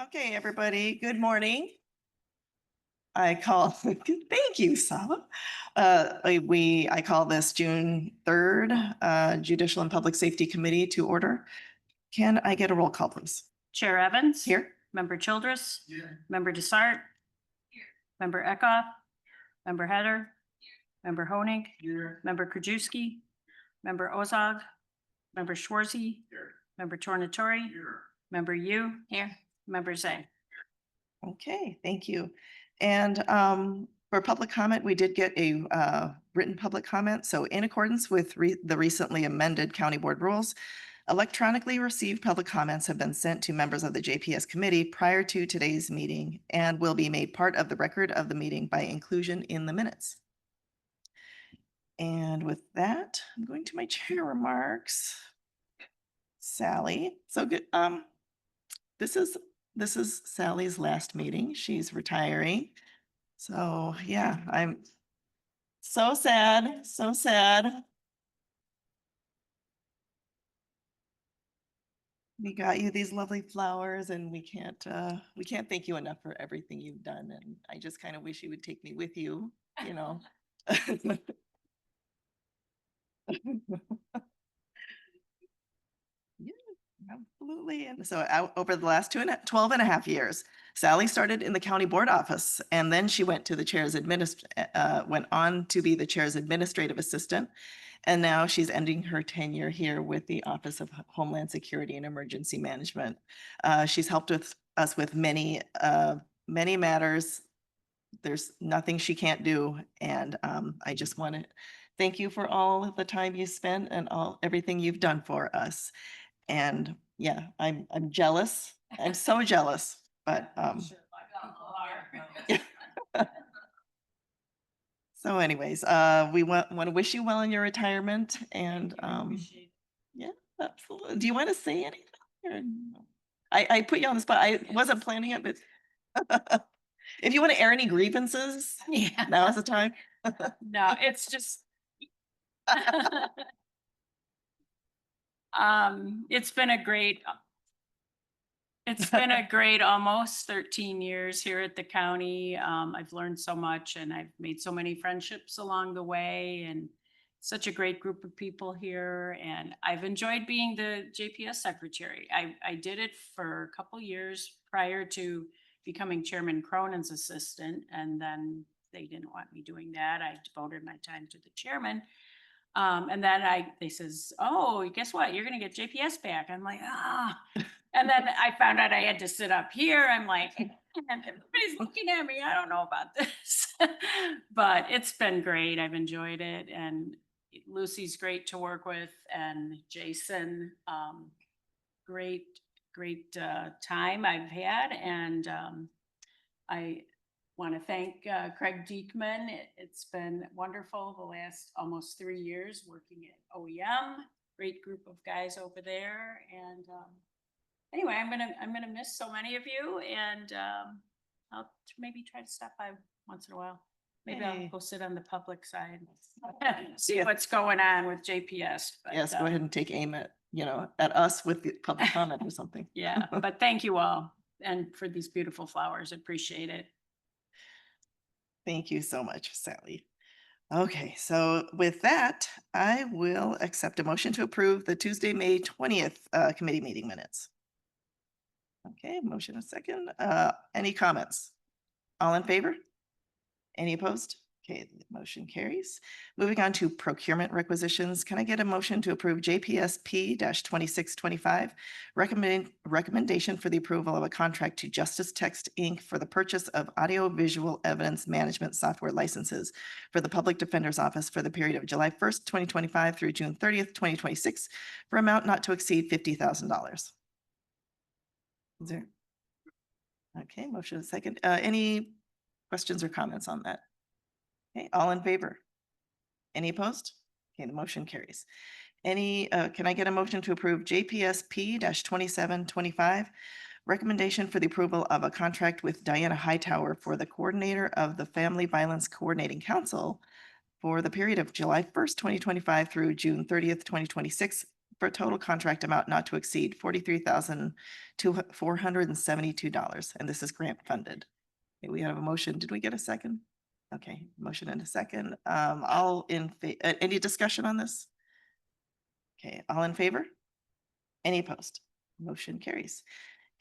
Okay, everybody, good morning. Thank you, Saba. I call this June 3rd, Judicial and Public Safety Committee to order. Can I get a roll call, please? Chair Evans? Here. Member Childress? Here. Member Desart? Here. Member Eckhoff? Member Header? Member Honig? Here. Member Krajewski? Member Ozog? Member Schwarzy? Here. Member Tornatori? Here. Member Yu? Here. Member Zhang? Okay, thank you. And for public comment, we did get a written public comment. So in accordance with the recently amended county board rules, electronically received public comments have been sent to members of the JPS committee prior to today's meeting and will be made part of the record of the meeting by inclusion in the minutes. And with that, I'm going to my chair remarks. Sally, so good. This is Sally's last meeting. She's retiring. So yeah, I'm so sad, so sad. We got you these lovely flowers and we can't thank you enough for everything you've done. And I just kind of wish you would take me with you, you know. Yeah, absolutely. And so over the last 12 and a half years, Sally started in the county board office and then she went to the went on to be the chair's administrative assistant. And now she's ending her tenure here with the Office of Homeland Security and Emergency Management. She's helped us with many matters. There's nothing she can't do. And I just want to thank you for all of the time you spent and everything you've done for us. And yeah, I'm jealous. I'm so jealous, but so anyways, we want to wish you well in your retirement and yeah, absolutely. Do you want to say anything? Or no? I put you on the spot. I wasn't planning it, but if you want to air any grievances, Yeah. now is the time. No, it's just it's been a great almost 13 years here at the county. I've learned so much and I've made so many friendships along the way and such a great group of people here. And I've enjoyed being the JPS secretary. I did it for a couple years prior to becoming Chairman Cronin's assistant. And then they didn't want me doing that. I devoted my time to the chairman. And then they says, oh, guess what? You're going to get JPS back. I'm like, ah. And then I found out I had to sit up here. I'm like, everybody's looking at me. I don't know about this, but it's been great. I've enjoyed it. And Lucy's great to work with and Jason, great time I've had. And I want to thank Craig Diekman. It's been wonderful the last almost 3 years working at OEM. Great group of guys over there. And anyway, I'm gonna miss so many of you, and I'll maybe try to stop by once in a while. Maybe I'll go sit on the public side, see what's going on with JPS. But, yes, go ahead and take aim at us with the public comment or something. Yeah, but thank you all and for these beautiful flowers. Appreciate it. Thank you so much, Sally. Okay, so with that, I will accept a motion to approve the Tuesday, May 20th committee meeting minutes. Okay, motion a second. Any comments? All in favor? Any opposed? Okay, the motion carries. Moving on to procurement requisitions. Can I get a motion to approve JPSP-2625 recommendation for the approval of a contract to Justice Text Inc. for the purchase of audio-visual evidence management software licenses for the Public Defender's Office for the period of July 1st, 2025 through June 30th, 2026 for amount not to exceed $50,000. Is there? Okay, motion a second. Any questions or comments on that? Okay, all in favor? Any opposed? Okay, the motion carries. Can I get a motion to approve JPSP-2725 recommendation for the approval of a contract with Diana Hightower for the coordinator of the Family Violence Coordinating Council for the period of July 1st, 2025 through June 30th, 2026 for a total contract amount not to exceed $43,472. And this is grant funded. Okay, we have a motion. Did we get a second? Okay, motion and a second. All in, any discussion on this? Okay, all in favor? Any opposed? Motion carries.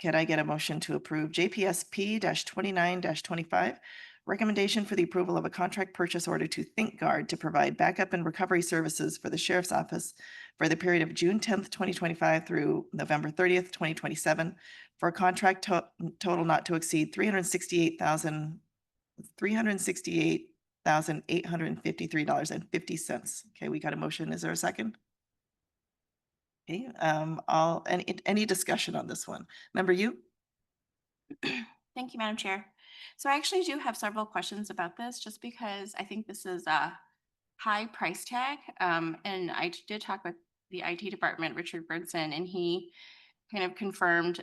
Can I get a motion to approve JPSP 29-25? Recommendation for the approval of a contract purchase order to ThinkGuard to provide backup and recovery services for the sheriff's office for the period of June 10th, 2025 through November 30th, 2027, for a contract total not to exceed $368,853.50. Okay, we got a motion. Is there a second? Okay, any discussion on this one? Member you? Thank you, Madam Chair. So I actually do have several questions about this, just because I think this is a high price tag. And I did talk with the IT department, Richard Burnson, and he kind of confirmed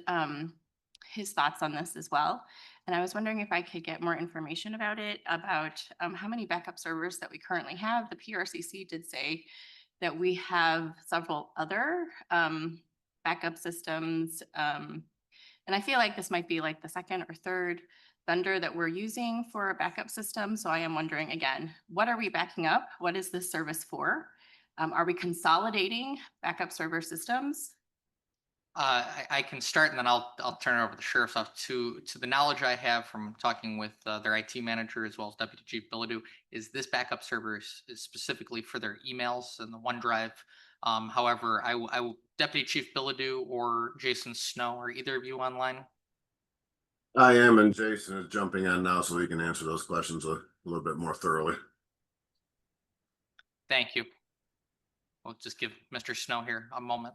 his thoughts on this as well. And I was wondering if I could get more information about it, about how many backup servers that we currently have. The PRCC did say that we have several other backup systems. And I feel like this might be like the second or third vendor that we're using for a backup system. So I am wondering again, what are we backing up? What is this service for? Are we consolidating backup server systems? I can start and then I'll turn it over to the sheriff's office. To the knowledge I have from talking with their IT manager as well as Deputy Chief Billadu, is this backup server is specifically for their emails and the OneDrive. However, Deputy Chief Billadu or Jason Snow, are either of you online? I am, and Jason is jumping on now so he can answer those questions a little bit more thoroughly. Thank you. We'll just give Mr. Snow here a moment.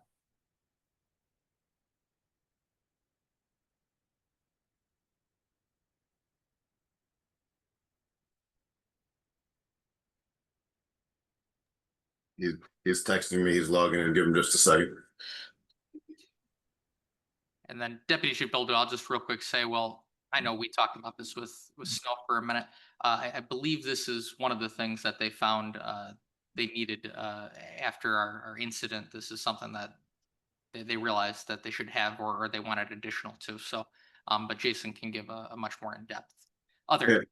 He's texting me, he's logging in, give him just a second. And then Deputy Chief Billadu, I'll just real quick say, well, I know we talked about this with Snow for a minute. I believe this is one of the things that they found they needed after our incident. This is something that they realized that they should have or they wanted additional to. So, but Jason can give a much more in-depth, Jason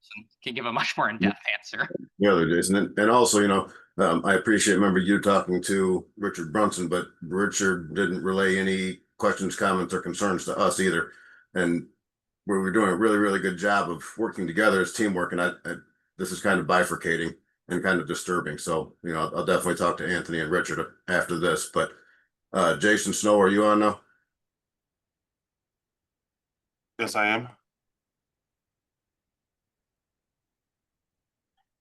can give a much more in-depth answer. The other Jason, and also, you know, I appreciate, remember you talking to Richard Brunson, but Richard didn't relay any questions, comments, or concerns to us either. And we were doing a really, really good job of working together as teamwork. And this is kind of bifurcating and kind of disturbing. So, you know, I'll definitely talk to Anthony and Richard after this. But Jason Snow, are you on now? Yes, I am.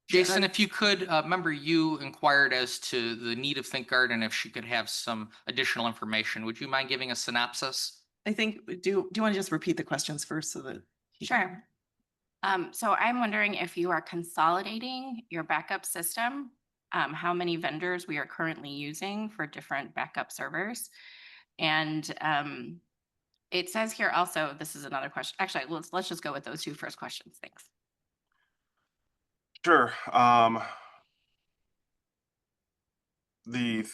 Jason, if you could, remember you inquired as to the need of ThinkGuard and if she could have some additional information. Would you mind giving a synopsis? I think, do you want to just repeat the questions first so that? Sure. So I'm wondering if you are consolidating your backup system, how many vendors we are currently using for different backup servers. And it says here also, this is another question. Actually, let's just go with those two first questions. Thanks. Sure. The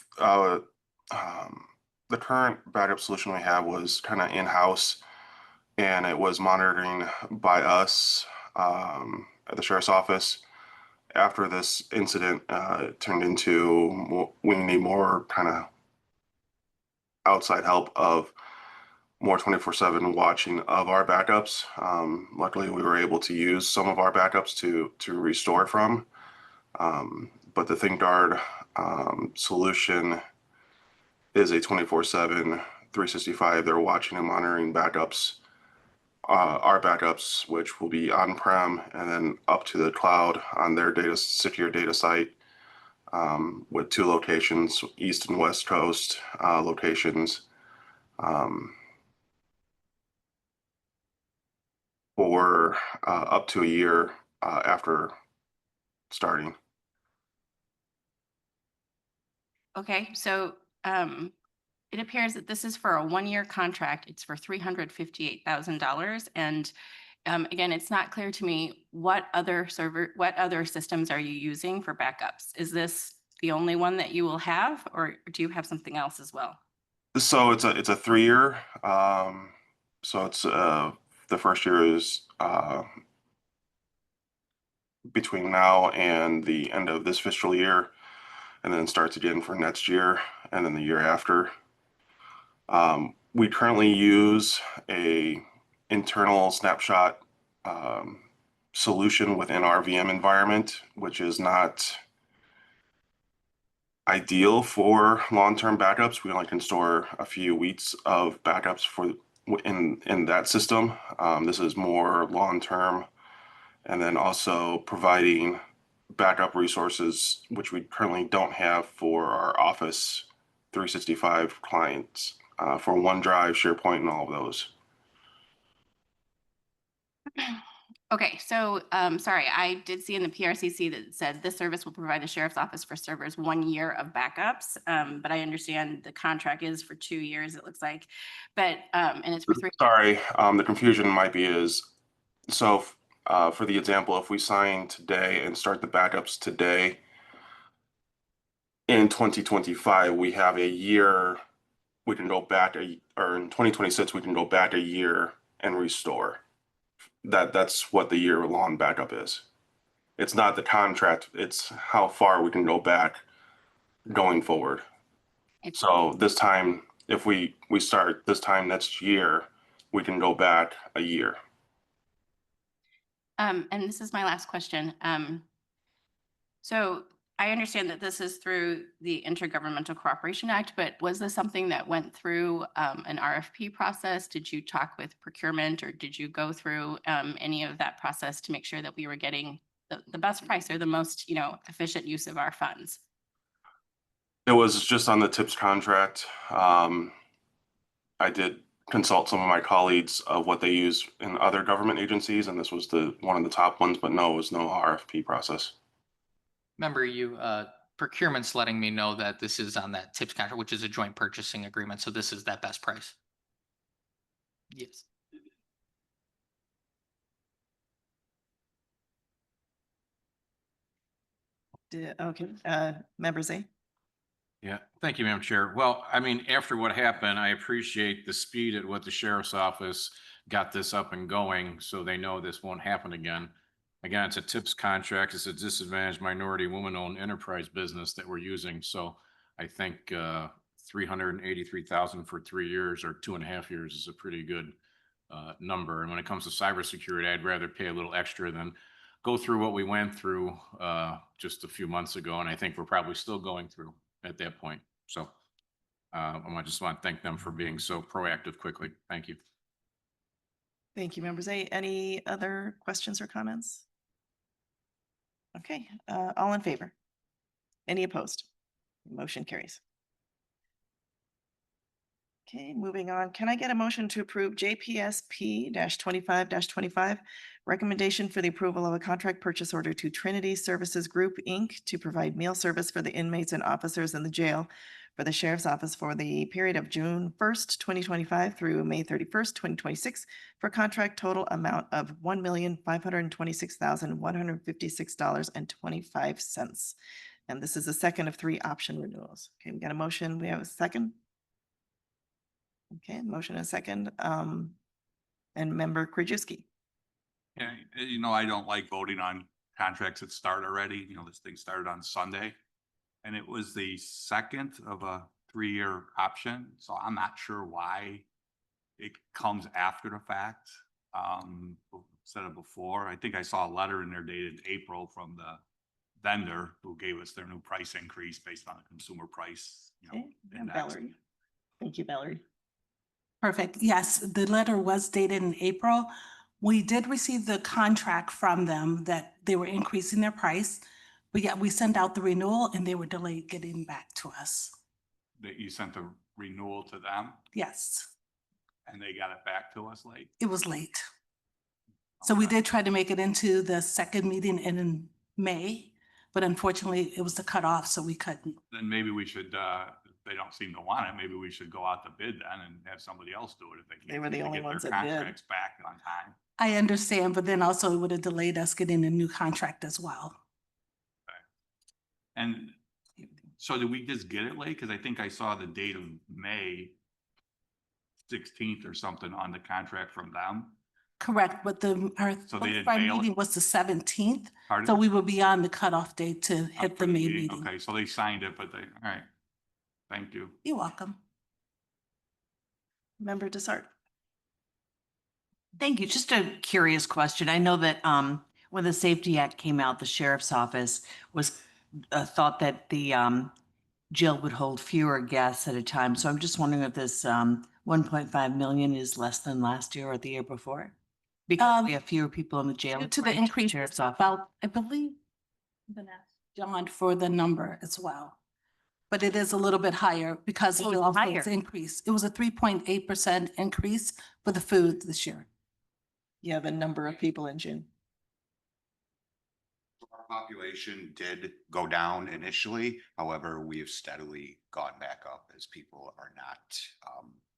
current backup solution we have was kind of in-house, and it was monitoring by us at the sheriff's office. After this incident, it turned into we need more kind of outside help of more 24/7 watching of our backups. Luckily, we were able to use some of our backups to restore from. But the ThinkGuard solution is a 24/7, 365. They're watching and monitoring backups, our backups, which will be on-prem and then up to the cloud on their secure data site with 2 locations, East and West Coast locations. For up to a year after starting. Okay, so it appears that this is for a 1-year contract. It's for $358,000. And again, it's not clear to me what other systems are you using for backups? Is this the only one that you will have, or do you have something else as well? So it's a 3-year. So it's the first year is between now and the end of this fiscal year, and then starts again for next year and then the year after. We currently use a internal snapshot solution within our VM environment, which is not ideal for long-term backups. We only can store a few weeks of backups for in that system. This is more long-term, and then also providing backup resources, which we currently don't have for our Office 365 clients, for OneDrive, SharePoint, and all of those. Okay, so sorry, I did see in the PRCC that it said this service will provide the sheriff's office for servers 1 year of backups. But I understand the contract is for 2 years, it looks like. But and it's for 3. Sorry, the confusion might be is, so for the example, if we sign today and start the backups today, in 2025, we have a year, we can go back or in 2026, we can go back a year and restore. That's what the year-long backup is. It's not the contract, it's how far we can go back going forward. So this time, if we start this time next year, we can go back a year. And this is my last question. So I understand that this is through the Intergovernmental Cooperation Act, but was this something that went through an RFP process? Did you talk with procurement, or did you go through any of that process to make sure that we were getting the best price or the most, efficient use of our funds? It was just on the TIPS contract. I did consult some of my colleagues of what they use in other government agencies, and this was one of the top ones, but no, it was no RFP process. Remember, procurement's letting me know that this is on that TIPS contract, which is a joint purchasing agreement. So this is that best price. Yes. Okay, Member Zay? Yeah, thank you, Madam Chair. Well, I mean, after what happened, I appreciate the speed at what the sheriff's office got this up and going, so they know this won't happen again. Again, it's a TIPS contract. It's a disadvantaged minority woman-owned enterprise business that we're using. So I think 383,000 for 3 years or 2.5 years is a pretty good number. And when it comes to cybersecurity, I'd rather pay a little extra than go through what we went through just a few months ago. And I think we're probably still going through at that point. So I just want to thank them for being so proactive quickly. Thank you. Thank you, Member Zay. Any other questions or comments? Okay, all in favor? Any opposed? Motion carries. Okay, moving on. Can I get a motion to approve JPSP-25-25 recommendation for the approval of a contract purchase order to Trinity Services Group, Inc. to provide meal service for the inmates and officers in the jail for the Sheriff's Office for the period of June 1st, 2025 through May 31st, 2026 for contract total amount of $1,526,156.25. And this is the second of 3 option renewals. Okay, we got a motion. We have a second. Okay, motion and a second. And Member Krajewski. Yeah, I don't like voting on contracts that start already. This thing started on Sunday. And it was the second of a 3-year option. So I'm not sure why it comes after the fact instead of before. I think I saw a letter in there dated April from the vendor who gave us their new price increase based on the consumer price. Okay, and index. Valerie. Thank you, Valerie. Perfect. Yes, the letter was dated in April. We did receive the contract from them that they were increasing their price. But yet we sent out the renewal and they were delayed getting back to us. That you sent the renewal to them Yes, and they got it back to us late. it was late. So we Okay. did try to make it into the second meeting in May, but unfortunately it was the cutoff, so we couldn't. Then maybe we should, if they don't seem to want it, maybe we should go out to bid then and have somebody else do it if they can't. They were the seem to only get their ones that bid. contracts back on time. I understand, but then also it would have delayed us getting a new contract as well. And so did we just get it late? Because I think I saw the date of May 16th or something on the contract from them. Correct, but our So they didn't our mail it? meeting was the 17th, Pardon? so we will be on the cutoff date to Up hit for the May meeting. meeting. Okay, so they signed it, but they, all right. Thank you. You're welcome. Member Desart. Thank you. Just a curious question. I know that when the Safety Act came out, the sheriff's office was thought that the jail would hold fewer guests at a time. So I'm just wondering if this 1.5 million is less than last year or the year before? Because we have fewer people in the jail. Due to the according increase, sheriff's it's office. about, I believe, I'm gonna ask John for the number as well. But it is a little bit higher because Oh, of it's also higher. its increase. It was a 3.8% increase for the food this year. Yeah, the number of people in June. Our population did go down initially. However, we have steadily gone back up as people are not,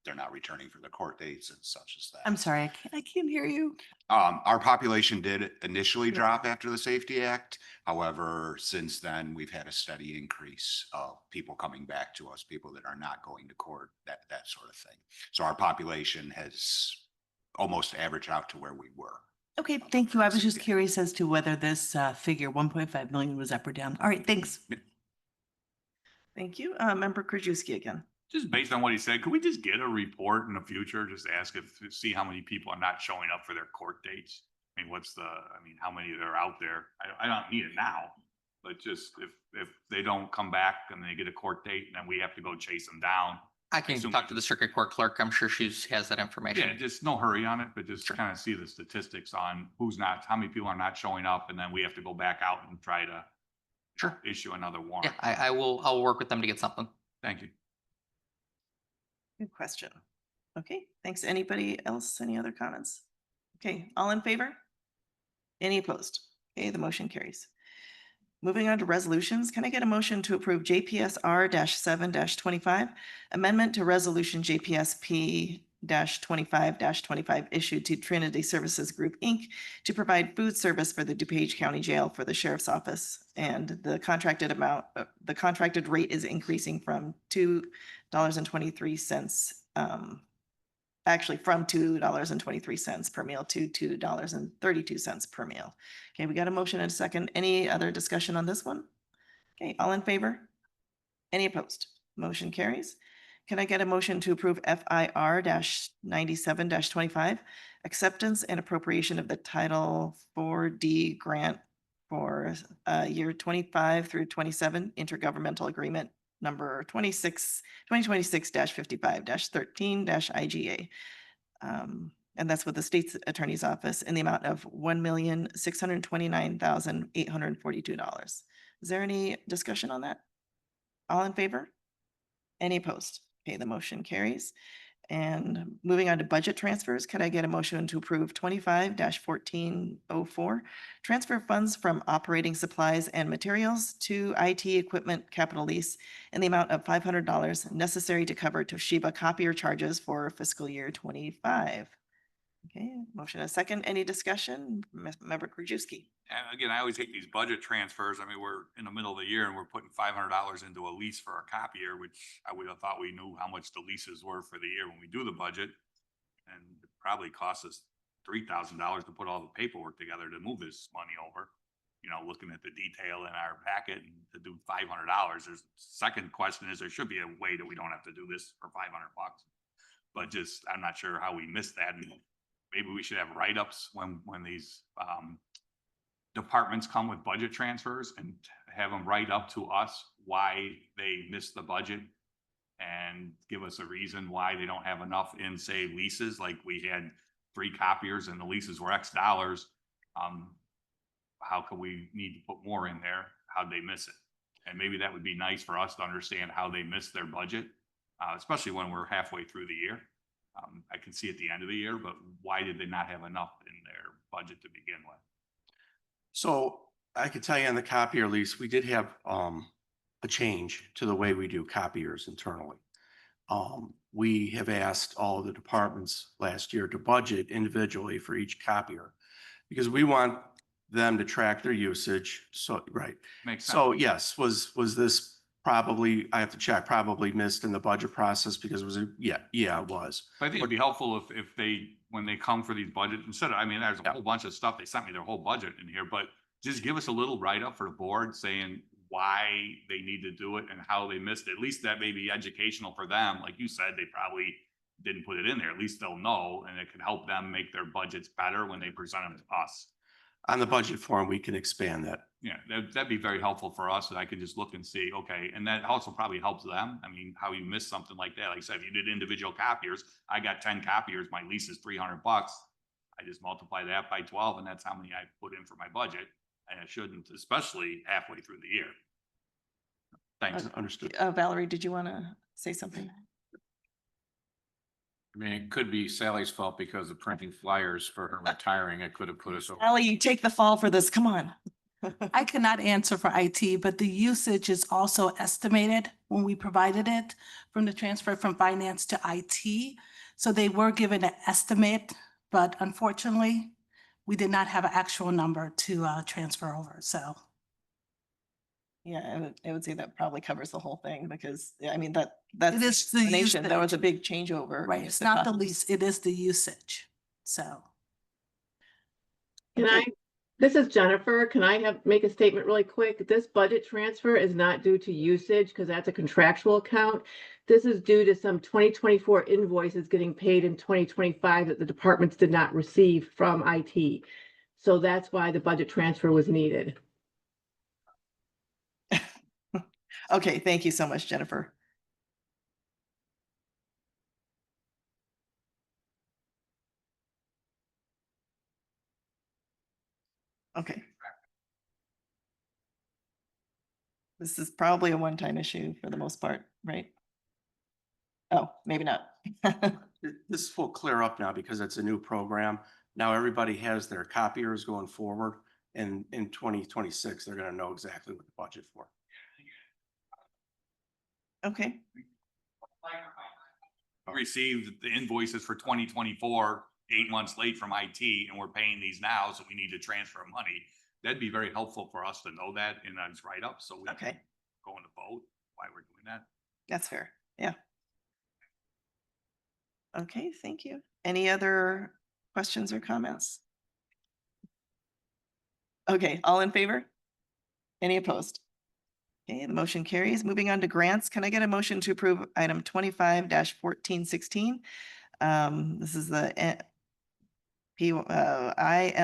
they're not returning for the court dates and such as that. I'm sorry, I can't hear you. Our population did initially drop after the Safety Act. However, since then, we've had a steady increase of people coming back to us, people that are not going to court, that sort of thing. So our population has almost averaged out to where we were. Okay, thank you. I was just curious as to whether this figure 1.5 million was up or down. All right, thanks. Thank you. Member Krajewski again. Just based on what he said, could we just get a report in the future? Just ask if, to see how many people are not showing up for their court dates. I mean, how many are out there? I don't need it now, but just if they don't come back and they get a court date and then we have to go chase them down. I can Assume- talk to the circuit court clerk. I'm sure has that Yeah, information. just no hurry on it, but just kind of see the statistics on how many people are not showing up, and then we have to go back out and try to Sure. issue another warrant. Yeah, I'll work with them to get something. Thank you. Good question. Okay, thanks. Anybody else? Any other comments? Okay, all in favor? Any opposed? Okay, the motion carries. Moving on to resolutions, can I get a motion to approve JPSR 7-25, amendment to resolution JPSP 25-25 issued to Trinity Services Group, Inc. to provide food service for the DuPage County Jail for the Sheriff's Office. And the contracted amount, the contracted rate is increasing from $2.23, actually from $2.23 per meal to $2.32 per meal. Okay, we got a motion and a second. Any other discussion on this one? Okay, all in favor? Any opposed? Motion carries. Can I get a motion to approve FIR 97-25, acceptance and appropriation of the Title 4D grant for year 25 through 27 intergovernmental agreement number 2026-55-13-IGA. And that's with the state's attorney's office in the amount of $1,629,842. Is there any discussion on that? All in favor? Any opposed? Okay, the motion carries. And moving on to budget transfers, could I get a motion to approve 25-1404, transfer funds from operating supplies and materials to IT equipment capital lease in the amount of $500 necessary to cover Toshiba copier charges for fiscal year 25? Okay, motion a second. Any discussion? Member Krajewski. And again, I always hate these budget transfers. I mean, we're in the middle of the year and we're putting $500 into a lease for a copier, which I would have thought we knew how much the leases were for the year when we do the budget. And it probably costs us $3,000 to put all the paperwork together to move this money over. You know, looking at the detail in our packet and to do $500. Second question is there should be a way that we don't have to do this for $500. But just, I'm not sure how we missed that. And maybe we should have write-ups when these, departments come with budget transfers and have them write up to us why they missed the budget and give us a reason why they don't have enough in, say, leases, like we had 3 copiers and the leases were X dollars. How can we need to put more in there? How'd they miss it? And maybe that would be nice for us to understand how they missed their budget, especially when we're halfway through the year. I can see at the end of the year, but why did they not have enough in their budget to begin with? So I could tell you on the copier lease, we did have a change to the way we do copiers internally. We have asked all of the departments last year to budget individually for each copier because we want them to track their usage. So, right. Makes sense. So yes, was this probably, I have to check, probably missed in the budget process because it was, yeah, it was. I think it'd be helpful if they, when they come for these budget, instead of, I mean, there's a whole bunch of stuff. They sent me their whole budget in here, but just give us a little write-up for the board saying why they need to do it and how they missed it. At least that may be educational for them. Like you said, they probably didn't put it in there. At least they'll know, and it can help them make their budgets better when they present them to us. On the budget form, we can expand that. Yeah, that'd be very helpful for us, and I could just look and see, okay, and that also probably helps them. I mean, how you miss something like that. Like I said, if you did individual copiers, I got 10 copiers, my lease is $300. I just multiply that by 12, and that's how many I put in for my budget. And it shouldn't, especially halfway through the year. Thanks. Understood. Valerie, did you want to say something? I mean, it could be Sally's fault because of printing flyers for her retiring. It could have put us over. Sally, you take the fall for this. Come on. I cannot answer for IT, but the usage is also estimated when we provided it from the transfer from finance to IT. So they were given an estimate, but unfortunately, we did not have an actual number to transfer over, so. Yeah, I would say that probably covers the whole thing because, I mean, that's It the is the explanation. That was a usage. big changeover. Right, with it's not the cost. lease, it is the usage, so. Can I, this is Jennifer. Can I make a statement really quick? This budget transfer is not due to usage because that's a contractual account. This is due to some 2024 invoices getting paid in 2025 that the departments did not receive from IT. So that's why the budget transfer was needed. Okay, thank you so much, Jennifer. Okay. This is probably a one-time issue for the most part, right? Oh, maybe not. This will clear up now because it's a new program. Now everybody has their copiers going forward. And in 2026, they're going to know exactly what the budget for. Okay, Received the invoices for 2024, 8 months late from IT, and we're paying these now, so we need to transfer money. That'd be very helpful for us to know that in those write-ups, so we can okay, go into vote why we're doing that. that's fair. Yeah. Okay, thank you. Any other questions or comments? Okay, all in favor? Any opposed? Okay, the motion carries. Moving on to grants, can I get a motion to approve item 25-1416? This is the ILETSB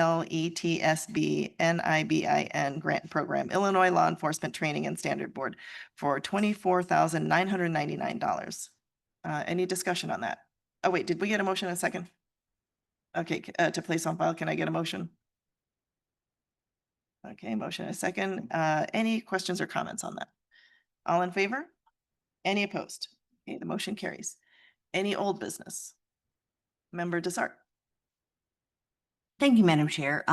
NIBIN grant program, Illinois Law Enforcement Training and Standard Board for $24,999. Any discussion on that? Oh, wait, did we get a motion in a second? Okay, to place on file, can I get a motion? Okay, motion in a second. Any questions or comments on that? All in favor? Any opposed? Okay, the motion carries. Any old business? Member Desart. Thank you, Madam Chair.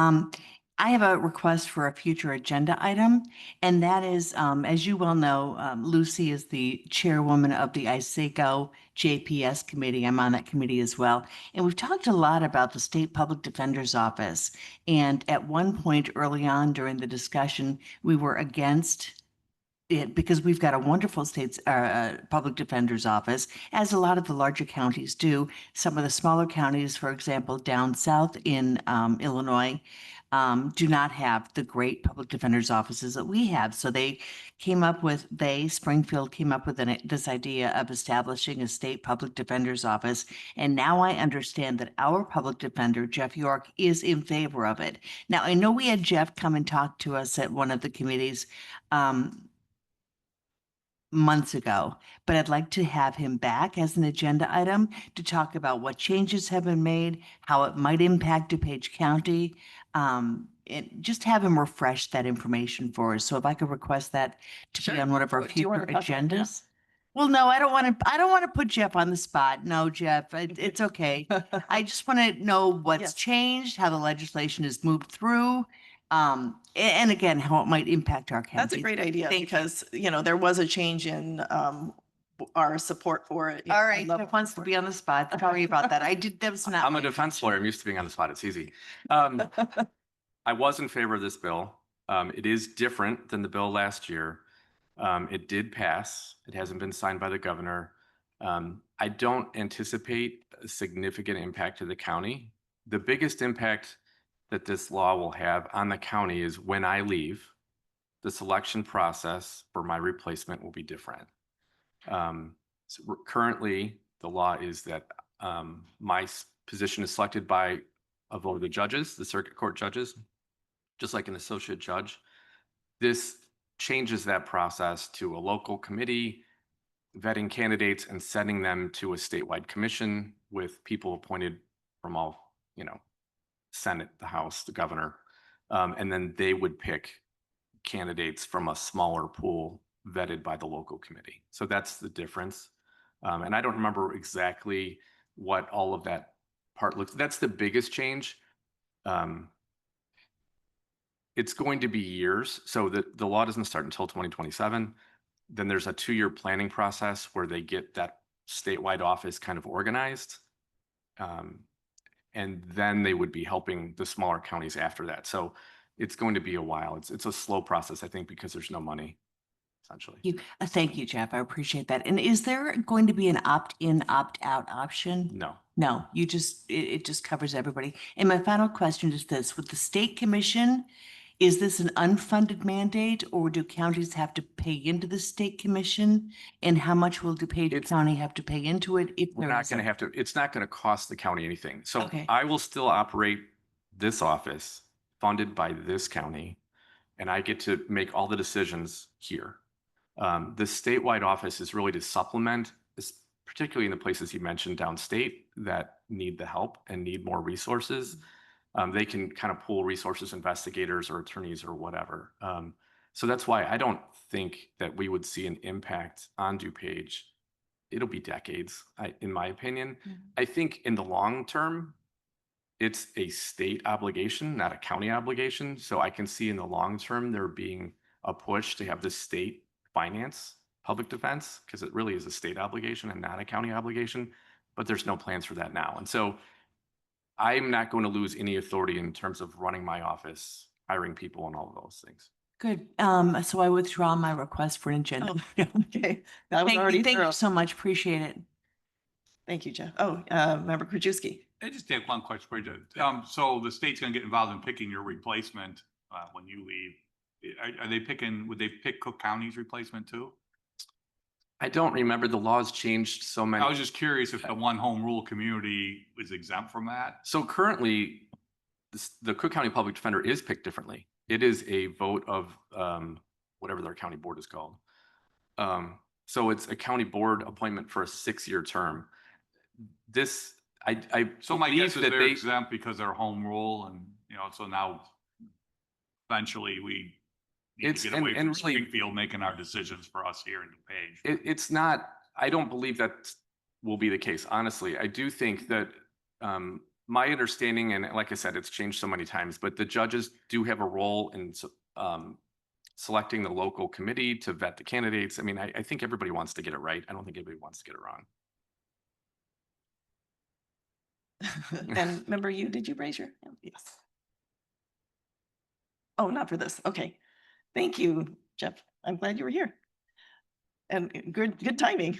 I have a request for a future agenda item, and that is, as you well know, Lucy is the chairwoman of the ISACO JPS committee. I'm on that committee as well. And we've talked a lot about the State Public Defender's Office. And at one point early on during the discussion, we were against it because we've got a wonderful state's public defender's office, as a lot of the larger counties do. Some of the smaller counties, for example, down south in Illinois, do not have the great public defender's offices that we have. So Springfield came up with this idea of establishing a state public defender's office. And now I understand that our public defender, Jeff York, is in favor of it. Now, I know we had Jeff come and talk to us at one of the committees months ago, but I'd like to have him back as an agenda item to talk about what changes have been made, how it might impact DuPage County, and just have him refresh that information for us. So if I could request that to be Sure. on one of our Do you future wanna talk about it now? agendas. Well, no, I don't want to put Jeff on the spot. No, Jeff, it's okay. I just want to know what's Yes. changed, how the legislation has moved through, and again, how it might impact our county. That's a great idea Thank you. because, there was a change in our support for it. All right, Love Jeff wants to be on the spot. Sorry about that. That was not. I'm a my defense intention. lawyer. I'm used to being on the spot. It's easy. I was in favor of this bill. It is different than the bill last year. It did pass. It hasn't been signed by the governor. I don't anticipate a significant impact to the county. The biggest impact that this law will have on the county is when I leave, the selection process for my replacement will be different. Currently, the law is that my position is selected by a vote of the judges, the circuit court judges, just like an associate judge. This changes that process to a local committee, vetting candidates and sending them to a statewide commission with people appointed from all, Senate, the House, the governor. And then they would pick candidates from a smaller pool vetted by the local committee. So that's the difference. And I don't remember exactly what all of that part looks. That's the biggest change. It's going to be years. So the law doesn't start until 2027. Then there's a 2-year planning process where they get that statewide office kind of organized. And then they would be helping the smaller counties after that. So it's going to be a while. It's a slow process, I think, because there's no money, essentially. Thank you, Jeff. I appreciate that. And is there going to be an opt-in, opt-out option? No. No, it just covers everybody. And my final question is this: with the state commission, is this an unfunded mandate, or do counties have to pay into the state commission? And how much will DuPage County have to pay into it if We're there not is going to a- have to, it's not going to cost the county anything. So Okay. I will still operate this office funded by this county, and I get to make all the decisions here. The statewide office is really to supplement, particularly in the places you mentioned downstate that need the help and need more resources. They can kind of pool resources, investigators or attorneys or whatever. So that's why I don't think that we would see an impact on DuPage. It'll be decades, in my opinion. I think in the long term, it's a state obligation, not a county obligation. So I can see in the long term there being a push to have the state finance public defense, because it really is a state obligation and not a county obligation. But there's no plans for that now. And so I'm not going to lose any authority in terms of running my office, hiring people, and all of those things. Good. So I withdraw my request for an agenda. Oh, okay. That was already Thank thorough. you so much. Appreciate it. Thank you, Jeff. Oh, Member Krajewski. I just have one question for you. So the state's gonna get involved in picking your replacement, when you leave. Would they pick Cook County's replacement too? I don't remember. The laws changed so many. I was just curious if the one home rule community was exempt from that. So currently, the Cook County Public Defender is picked differently. It is a vote of whatever their county board is called. So it's a county board appointment for a 6-year term. So my guess is that they're exempt because they're home rule, and so now eventually we need to get away from Springfield making our decisions for us here in DuPage. It's not. I don't believe that will be the case. Honestly, I do think that my understanding, and like I said, it's changed so many times, but the judges do have a role in selecting the local committee to vet the candidates. I mean, I think everybody wants to get it right. I don't think anybody wants to get it wrong. And remember, did you raise your hand? Yes. Oh, not for this. Okay. Thank you, Jeff. I'm glad you were here. And good timing.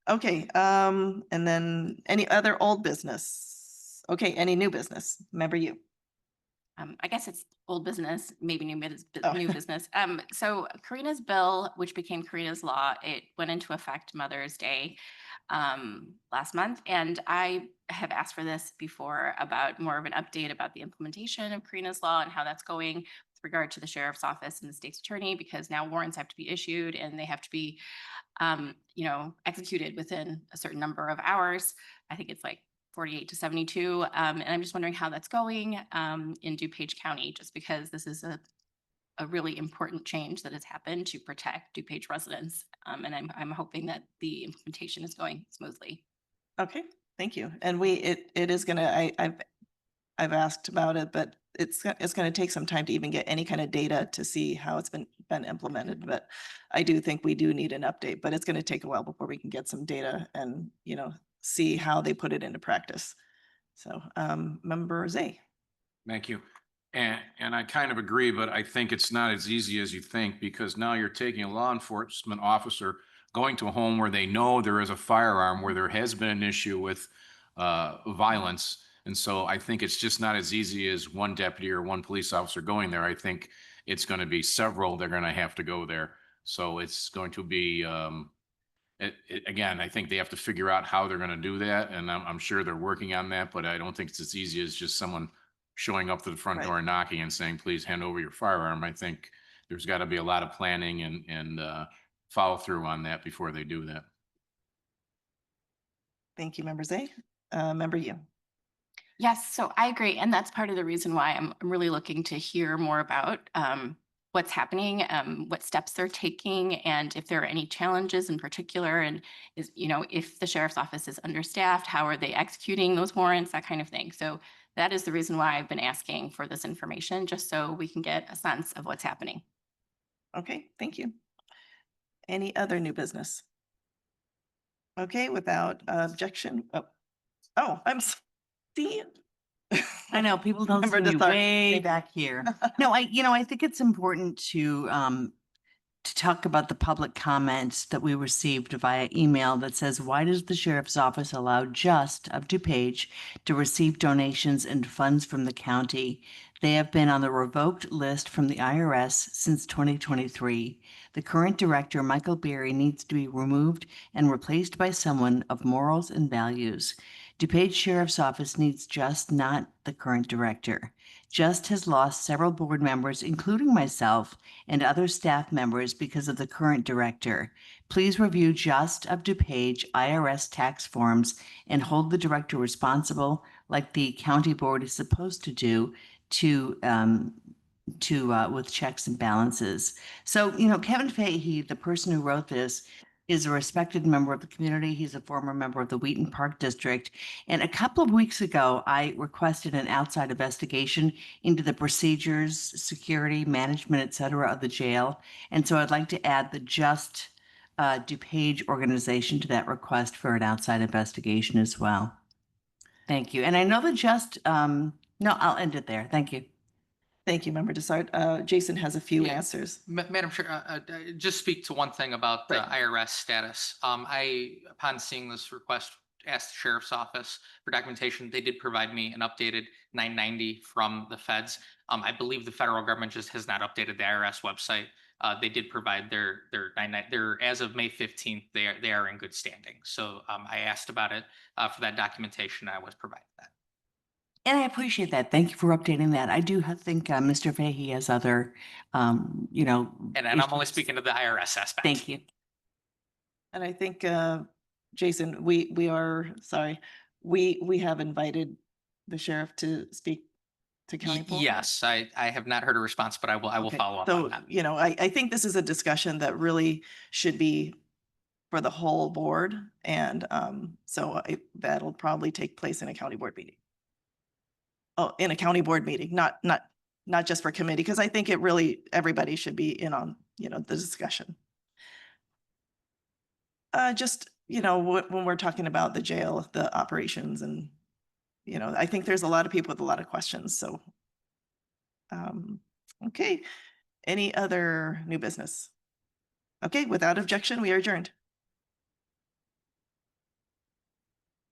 Okay, and then any other old business? Okay, any new business? Remember you. I guess it's old business, maybe new Oh. new business. So Karina's bill, which became Karina's law, it went into effect Mother's Day last month. And I have asked for this before about more of an update about the implementation of Karina's law and how that's going with regard to the sheriff's office and the state's attorney, because now warrants have to be issued and they have to be executed within a certain number of hours. I think it's like 48 to 72. And I'm just wondering how that's going in DuPage County, just because this is a really important change that has happened to protect DuPage residents. And I'm hoping that the implementation is going smoothly. Okay, thank you. And it is gonna, I've asked about it, but it's gonna take some time to even get any kind of data to see how it's been implemented. But I do think we do need an update, but it's gonna take a while before we can get some data and, see how they put it into practice. So, Member Zay. Thank you. And I kind of agree, but I think it's not as easy as you think, because now you're taking a law enforcement officer going to a home where they know there is a firearm, where there has been an issue with violence. And so I think it's just not as easy as one deputy or one police officer going there. I think it's going to be several. They're going to have to go there. So it's going to be, again, I think they have to figure out how they're going to do that. And I'm sure they're working on that, but I don't think it's as easy as just someone showing up to the front Right. door and knocking and saying, please hand over your firearm. I think there's got to be a lot of planning and follow through on that before they do that. Thank you, Member Zay. Member Yu. Yes, so I agree. And that's part of the reason why I'm really looking to hear more about what's happening, what steps they're taking, and if there are any challenges in particular, and is, if the sheriff's office is understaffed, how are they executing those warrants, that kind of thing. So that is the reason why I've been asking for this information, just so we can get a sense of what's happening. Okay, thank you. Any other new business? Okay, without objection. I'm see. I know people don't Member see me Desart. way back here. No, I think it's important to talk about the public comments that we received via email that says, why does the sheriff's office allow just of DuPage to receive donations and funds from the county? They have been on the revoked list from the IRS since 2023. The current director, Michael Berry, needs to be removed and replaced by someone of morals and values. DuPage Sheriff's Office needs just, not the current director. Just has lost several board members, including myself and other staff members, because of the current director. Please review Just of DuPage IRS tax forms and hold the director responsible, like the county board is supposed to do, with checks and balances. So, Kevin Fahey, the person who wrote this, is a respected member of the community. He's a former member of the Wheaton Park District. And a couple of weeks ago, I requested an outside investigation into the procedures, security, management, et cetera, of the jail. And so I'd like to add the Just DuPage organization to that request for an outside investigation as well. Thank you. And I know that no, I'll end it there. Thank you. Thank you, Member Desart. Jason has a few Yeah. answers. Madam Chair, just speak to one thing about the Right. IRS status. Upon seeing this request, asked the sheriff's office for documentation. They did provide me an updated 990 from the feds. I believe the federal government just has not updated the IRS website. They did provide their 990. As of May 15th, they are in good standing. So I asked about it for that documentation. I was provided that. And I appreciate that. Thank you for updating that. I do think Mr. Fahey has other, And I'm only issues. speaking to the IRS aspect. Thank you. And I think, Jason, we have invited the sheriff to speak to county board. Yes, I have not heard a response, but I will Okay, follow up so, on that. I think this is a discussion that really should be for the whole board. And that'll probably take place in a county board meeting. Oh, in a county board meeting, not just for committee, because I think it really, everybody should be in on, the discussion. When we're talking about the jail, the operations, and, I think there's a lot of people with a lot of questions, so. Okay, any other new business? Okay, without objection, we are adjourned.